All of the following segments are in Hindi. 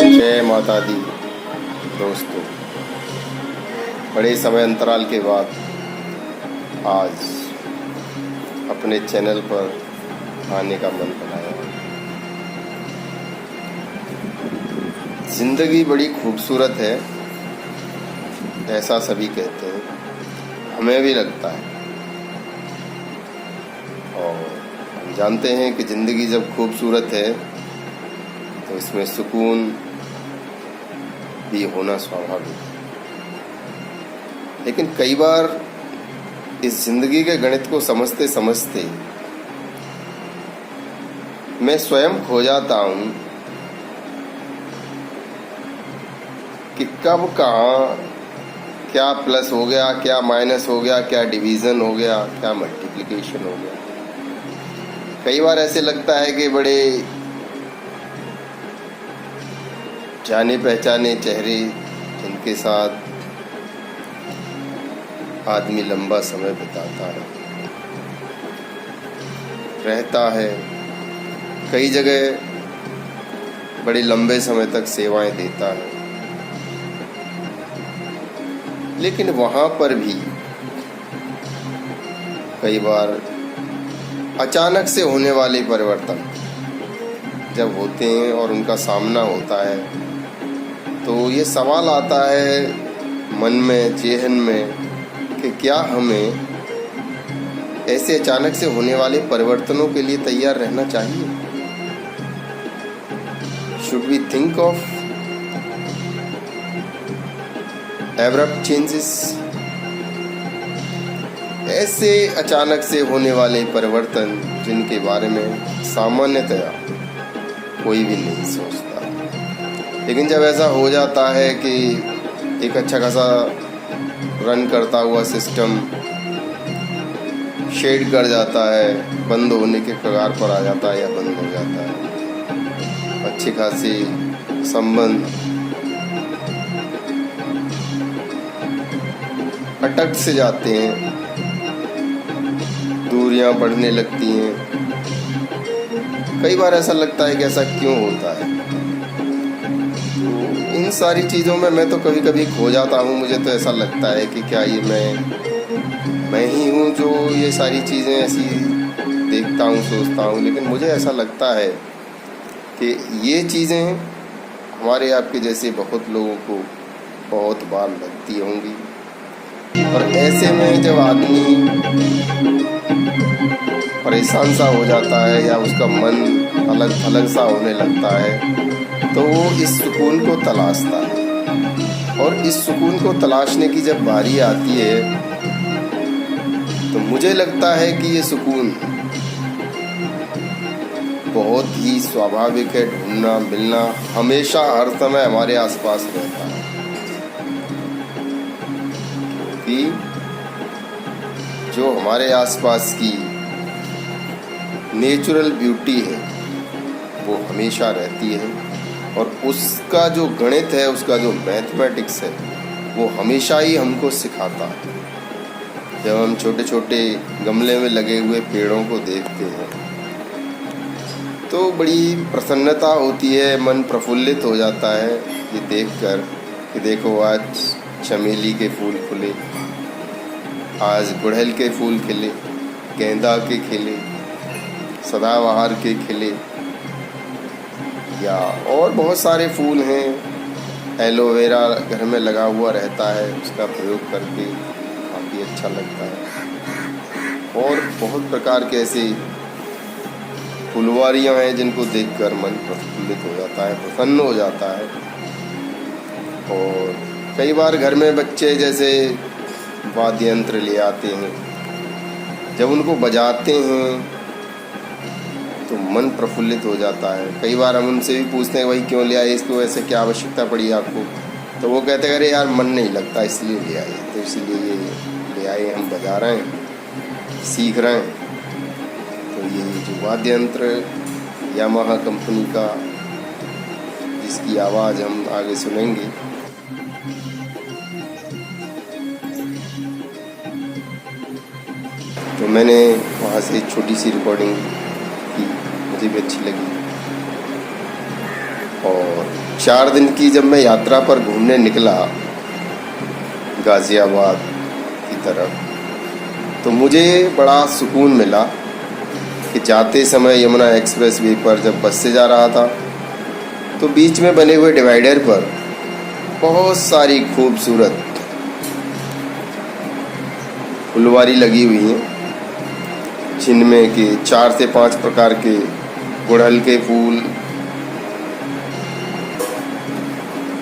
जय माता दी। दोस्तों, बड़े समय अंतराल के बाद आज अपने चैनल पर आने का मन बनाया। जिंदगी बड़ी खूबसूरत है, ऐसा सभी कहते हैं, हमें भी लगता है। और हम जानते हैं कि जिंदगी जब खूबसूरत है तो इसमें सुकून भी होना स्वाभाविक है। लेकिन कई बार इस जिंदगी के गणित को समझते समझते मैं स्वयं खो जाता हूं कि कब कहाँ क्या प्लस हो गया, क्या माइनस हो गया, क्या डिवीजन हो गया, क्या मल्टीप्लिकेशन हो गया। कई बार ऐसे लगता है कि बड़े जाने पहचाने चेहरे जिनके साथ आदमी लंबा समय बिताता है, रहता है, कई जगह बड़े लंबे समय तक सेवाएं देता है, लेकिन वहाँ पर भी कई बार अचानक से होने वाले परिवर्तन जब होते हैं और उनका सामना होता है तो ये सवाल आता है मन में, जेहन में कि क्या हमें ऐसे अचानक से होने वाले परिवर्तनों के लिए तैयार रहना चाहिए? Should we think of abrupt changes? ऐसे अचानक से होने वाले परिवर्तन जिनके बारे में सामान्यतया कोई भी नहीं सोचता, लेकिन जब ऐसा हो जाता है कि एक अच्छा खासा रन करता हुआ सिस्टम शेड कर जाता है, बंद होने के कगार पर आ जाता है या बंद हो जाता है, अच्छी खासी संबंध अटक से जाते हैं, दूरियां बढ़ने लगती हैं। कई बार ऐसा लगता है कि ऐसा क्यों होता है। तो इन सारी चीज़ों में मैं तो कभी कभी खो जाता हूँ। मुझे तो ऐसा लगता है कि क्या ये मैं ही हूँ जो ये सारी चीज़ें ऐसी देखता हूँ, सोचता हूँ। लेकिन मुझे ऐसा लगता है कि ये चीज़ें हमारे आपके जैसे बहुत लोगों को बहुत बार लगती होंगी, और ऐसे में जब आदमी परेशान सा हो जाता है या उसका मन अलग थलग सा होने लगता है तो वो इस सुकून को तलाशता है। और इस सुकून को तलाशने की जब बारी आती है तो मुझे लगता है कि ये सुकून बहुत ही स्वाभाविक है, ढूंढना मिलना हमेशा हर समय हमारे आसपास रहता है। कि जो हमारे आसपास की नेचुरल ब्यूटी है वो हमेशा रहती है, और उसका जो गणित है, उसका जो मैथमेटिक्स है, वो हमेशा ही हमको सिखाता है। जब हम छोटे छोटे गमले में लगे हुए पेड़ों को देखते हैं तो बड़ी प्रसन्नता होती है, मन प्रफुल्लित हो जाता है ये देखकर कि देखो आज चमेली के फूल खुले, आज गुड़हल के फूल खिले, गेंदा के खिले, सदाबहार के खिले, या और बहुत सारे फूल हैं। एलोवेरा घर में लगा हुआ रहता है, उसका प्रयोग करके काफ़ी अच्छा लगता है। और बहुत प्रकार के ऐसे फुलवारियाँ हैं जिनको देखकर मन प्रफुल्लित हो जाता है, प्रसन्न हो जाता है। और कई बार घर में बच्चे जैसे वाद्य यंत्र ले आते हैं, जब उनको बजाते हैं तो मन प्रफुल्लित हो जाता है। कई बार हम उनसे भी पूछते हैं भाई क्यों ले आए इसको, ऐसे क्या आवश्यकता पड़ी आपको, तो वो कहते हैं अरे यार मन नहीं लगता इसलिए ले आए। तो इसलिए ये ले आए, हम बजा रहे हैं, सीख रहे हैं। तो ये जो वाद्य यंत्र यामाहा कंपनी का, जिसकी आवाज़ हम आगे सुनेंगे, तो मैंने वहाँ से एक छोटी सी रिकॉर्डिंग की, मुझे भी अच्छी लगी। और 4 दिन की जब मैं यात्रा पर घूमने निकला गाज़ियाबाद की तरफ, तो मुझे बड़ा सुकून मिला कि जाते समय यमुना एक्सप्रेस वे पर जब बस से जा रहा था तो बीच में बने हुए डिवाइडर पर बहुत सारी खूबसूरत फुलवारी लगी हुई हैं, जिनमें कि 4 से 5 प्रकार के गुड़हल के फूल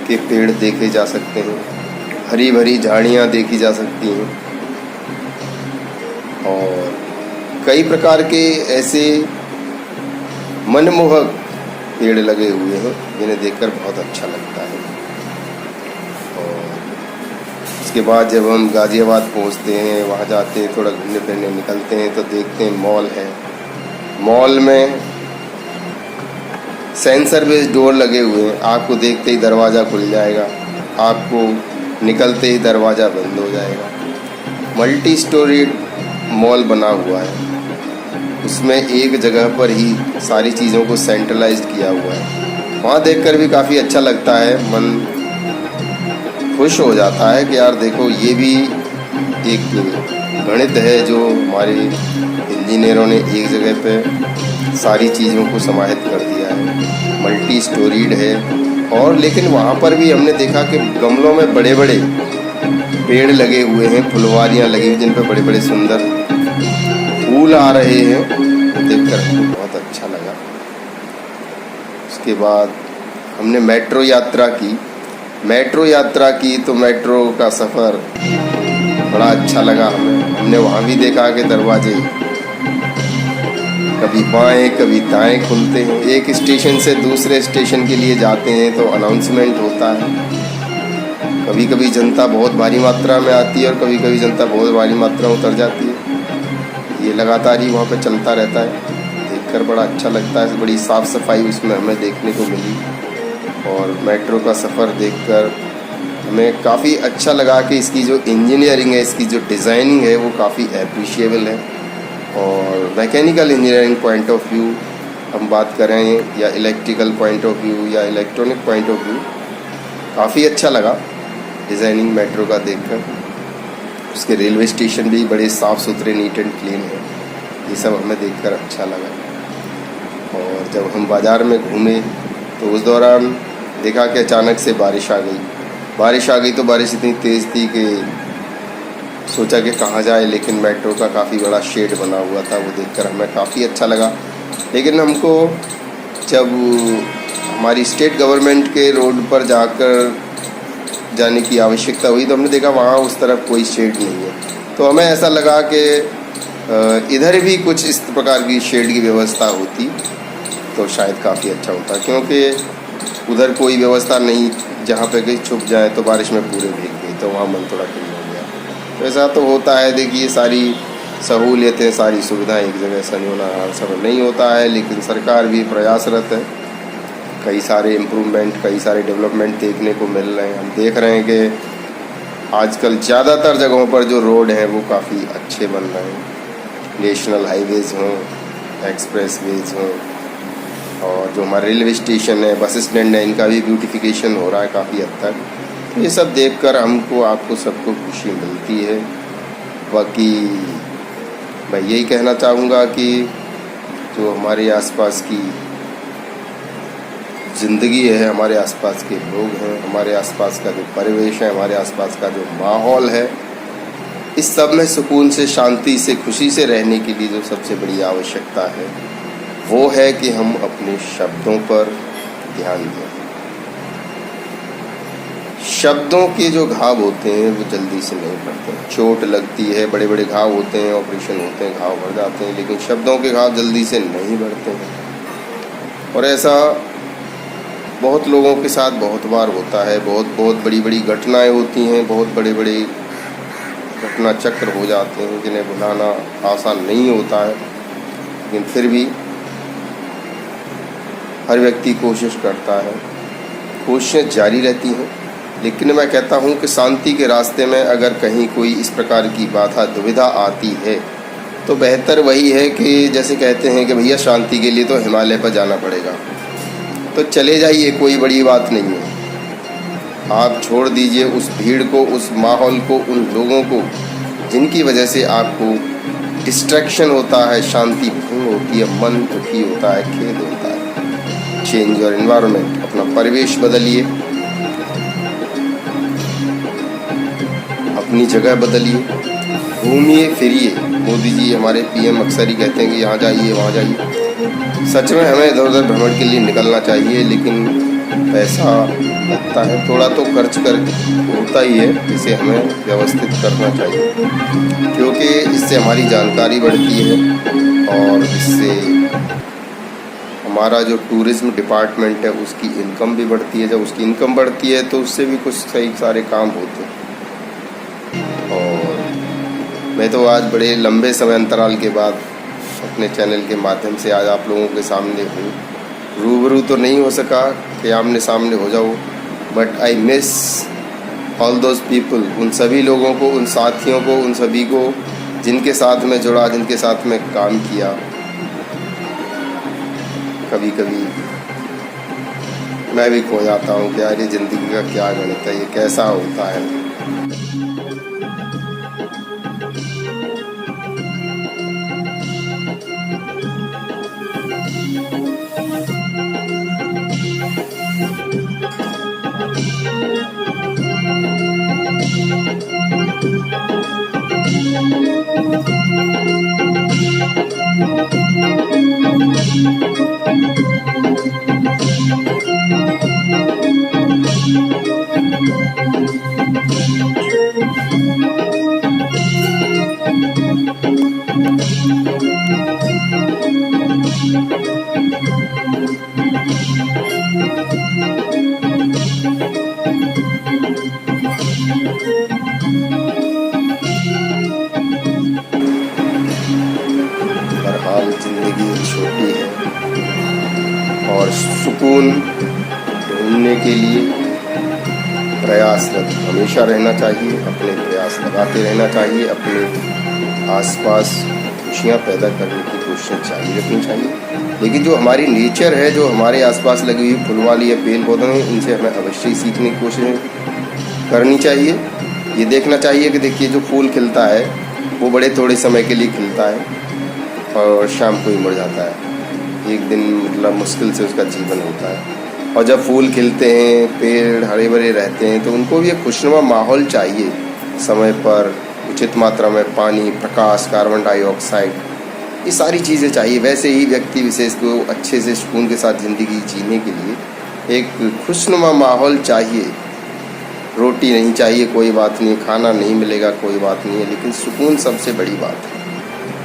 के पेड़ देखे जा सकते हैं, हरी भरी झाड़ियाँ देखी जा सकती हैं और कई प्रकार के ऐसे मनमोहक पेड़ लगे हुए हैं जिन्हें देखकर बहुत अच्छा लगता है। और उसके बाद जब हम गाज़ियाबाद पहुंचते हैं, वहाँ जाते हैं, थोड़ा घूमने फिरने निकलते हैं, तो देखते हैं मॉल है। मॉल में सेंसर बेस्ड डोर लगे हुए हैं, आपको देखते ही दरवाज़ा खुल जाएगा, आपको निकलते ही दरवाज़ा बंद हो जाएगा। मल्टी स्टोरी मॉल बना हुआ है, उसमें एक जगह पर ही सारी चीज़ों को सेंट्रलाइज्ड किया हुआ है। वहाँ देखकर भी काफ़ी अच्छा लगता है, मन खुश हो जाता है कि यार देखो ये भी एक गणित है जो हमारे इंजीनियरों ने एक जगह पे सारी चीज़ों को समाहित कर दिया है। मल्टी स्टोरीड है। और लेकिन वहाँ पर भी हमने देखा कि गमलों में बड़े बड़े पेड़ लगे हुए हैं, फुलवारियाँ लगी हुई जिन पर बड़े बड़े सुंदर फूल आ रहे हैं, देखकर हमको बहुत अच्छा लगा। उसके बाद हमने मेट्रो यात्रा की। तो मेट्रो का सफ़र बड़ा अच्छा लगा हमें। हमने वहाँ भी देखा कि दरवाजे कभी बाएं कभी दाएं खुलते हैं। एक स्टेशन से दूसरे स्टेशन के लिए जाते हैं तो अनाउंसमेंट होता है। कभी कभी जनता बहुत भारी मात्रा में आती है और कभी कभी जनता बहुत भारी मात्रा में उतर जाती है। ये लगातार ही वहाँ पे चलता रहता है, देखकर बड़ा अच्छा लगता है। बड़ी साफ़ सफाई उसमें हमें देखने को मिली और मेट्रो का सफ़र देखकर हमें काफ़ी अच्छा लगा कि इसकी जो इंजीनियरिंग है, इसकी जो डिज़ाइनिंग है वो काफ़ी एप्रिशिएबल है। और mechanical engineering point of view हम बात करें या इलेक्ट्रिकल पॉइंट ऑफ व्यू या इलेक्ट्रॉनिक पॉइंट ऑफ व्यू, काफ़ी अच्छा लगा डिज़ाइनिंग मेट्रो का देखकर। उसके रेलवे स्टेशन भी बड़े साफ़ सुथरे, नीट एंड क्लीन है। ये सब हमें देखकर अच्छा लगा। और जब हम बाज़ार में घूमे तो उस दौरान देखा कि अचानक से बारिश आ गई तो बारिश इतनी तेज़ थी कि सोचा कि कहाँ जाए, लेकिन मेट्रो का काफ़ी बड़ा शेड बना हुआ था, वो देखकर हमें काफ़ी अच्छा लगा। लेकिन हमको जब हमारी स्टेट गवर्नमेंट के रोड पर जाने की आवश्यकता हुई तो हमने देखा वहाँ उस तरफ कोई शेड नहीं है। तो हमें ऐसा लगा कि इधर भी कुछ इस प्रकार की शेड की व्यवस्था होती तो शायद काफ़ी अच्छा होता, क्योंकि उधर कोई व्यवस्था नहीं जहाँ पे कहीं छुप जाए तो बारिश में पूरे भीग गए, तो वहाँ मन थोड़ा कम हो गया। तो ऐसा तो होता है। देखिए सारी सहूलियतें, सारी सुविधाएं एक जगह ऐसा नहीं होना, हर समय नहीं होता है, लेकिन सरकार भी प्रयासरत है। कई सारे इम्प्रूवमेंट, कई सारे डेवलपमेंट देखने को मिल रहे हैं। हम देख रहे हैं कि आजकल ज़्यादातर जगहों पर जो रोड हैं वो काफ़ी अच्छे बन रहे हैं। नेशनल हाईवेज़ हों, एक्सप्रेस वेज हों, और जो हमारे रेलवे स्टेशन है, बस स्टैंड है, इनका भी ब्यूटिफिकेशन हो रहा है काफ़ी हद तक। तो ये सब देखकर हमको, आपको सबको खुशी मिलती है। बाकी मैं यही कहना चाहूँगा कि जो हमारे आसपास की ज़िंदगी है, हमारे आसपास के लोग हैं, हमारे आसपास का जो परिवेश है, हमारे आसपास का जो माहौल है, इस सब में सुकून से, शांति से, खुशी से रहने के लिए जो सबसे बड़ी आवश्यकता है वो है कि हम अपने शब्दों पर ध्यान दें। शब्दों के जो घाव होते हैं वो जल्दी से नहीं भरते। चोट लगती है, बड़े बड़े घाव होते हैं, ऑपरेशन होते हैं, घाव भर जाते हैं, लेकिन शब्दों के घाव जल्दी से नहीं भरते हैं। और ऐसा बहुत लोगों के साथ बहुत बार होता है। बहुत बड़ी बड़ी घटनाएं होती हैं, बहुत बड़े बड़े घटना चक्र हो जाते हैं जिन्हें भुलाना आसान नहीं होता है, लेकिन फिर भी हर व्यक्ति कोशिश करता है, कोशिशें जारी रहती हैं। लेकिन मैं कहता हूँ कि शांति के रास्ते में अगर कहीं कोई इस प्रकार की बाधा दुविधा आती है तो बेहतर वही है कि जैसे कहते हैं कि भैया शांति के लिए तो हिमालय पर जाना पड़ेगा, तो चले जाइए, कोई बड़ी बात नहीं है। आप छोड़ दीजिए उस भीड़ को, उस माहौल को, उन लोगों को जिनकी वजह से आपको डिस्ट्रैक्शन होता है, शांति भंग होती है, मन दुखी होता है, खेद होता है। चेंज योर एनवायरनमेंट, अपना परिवेश बदलिए, अपनी जगह बदलिए, घूमिए फिरिए। मोदी जी हमारे पीएम अक्सर ही कहते हैं कि यहाँ जाइए वहाँ जाइए। सच में हमें इधर उधर भ्रमण के लिए निकलना चाहिए, लेकिन पैसा लगता है, थोड़ा तो खर्च कर होता ही है, इसे हमें व्यवस्थित करना चाहिए, क्योंकि इससे हमारी जानकारी बढ़ती है और इससे हमारा जो टूरिज्म डिपार्टमेंट है उसकी इनकम भी बढ़ती है। जब उसकी इनकम बढ़ती है तो उससे भी कुछ सही सारे काम होते हैं। और मैं तो आज बड़े लंबे समय अंतराल के बाद अपने चैनल के माध्यम से आज आप लोगों के सामने हूँ। रूबरू तो नहीं हो सका कि आमने सामने हो जाऊँ, but I miss all those people, उन सभी लोगों को, उन साथियों को, उन सभी को जिनके साथ में जुड़ा, जिनके साथ में काम किया। कभी कभी मैं भी खो जाता हूँ कि यार ये ज़िंदगी का क्या गणित है, ये कैसा होता है। बहरहाल ज़िंदगी छोटी है और सुकून ढूंढने के लिए प्रयासरत हमेशा रहना चाहिए, अपने प्रयास लगाते रहना चाहिए, अपने आसपास खुशियाँ पैदा करने की कोशिश जारी रखनी चाहिए। लेकिन जो हमारी नेचर है, जो हमारे आसपास लगी हुई फुलवाली या पेड़ पौधे हैं, इनसे हमें अवश्य ही सीखने की कोशिश करनी चाहिए। ये देखना चाहिए कि देखिए जो फूल खिलता है वो बड़े थोड़े समय के लिए खिलता है और शाम को ही मर जाता है। एक दिन मतलब मुश्किल से उसका जीवन होता है। और जब फूल खिलते हैं, पेड़ हरे भरे रहते हैं, तो उनको भी एक खुशनुमा माहौल चाहिए। समय पर उचित मात्रा में पानी, प्रकाश, कार्बन डाइऑक्साइड, ये सारी चीज़ें चाहिए। वैसे ही व्यक्ति विशेष को अच्छे से सुकून के साथ ज़िंदगी जीने के लिए एक खुशनुमा माहौल चाहिए। रोटी नहीं चाहिए, कोई बात नहीं, खाना नहीं मिलेगा, कोई बात नहीं है, लेकिन सुकून सबसे बड़ी बात है।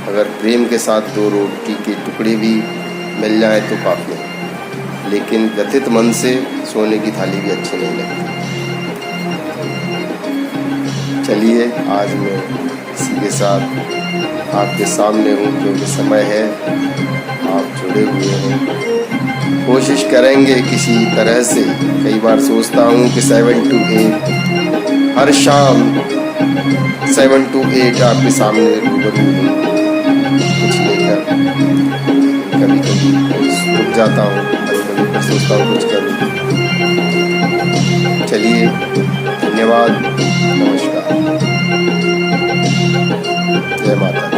अगर प्रेम के साथ 2 रोटी के टुकड़े भी मिल जाए तो काफ़ी है, लेकिन व्यथित मन से सोने की थाली भी अच्छी नहीं लगती। चलिए आज मैं इसी के साथ आपके सामने हूँ, क्योंकि समय है, आप जुड़े हुए हैं। कोशिश करेंगे किसी तरह से। कई बार सोचता हूँ कि 7 to 8 हर शाम 7 to 8 आपके सामने रूबरू हूँ कुछ लेकर। कभी कभी रुक जाता हूँ, कभी कभी फिर सोचता हूँ कुछ करूँ। चलिए, धन्यवाद, नमस्कार, जय माता दी।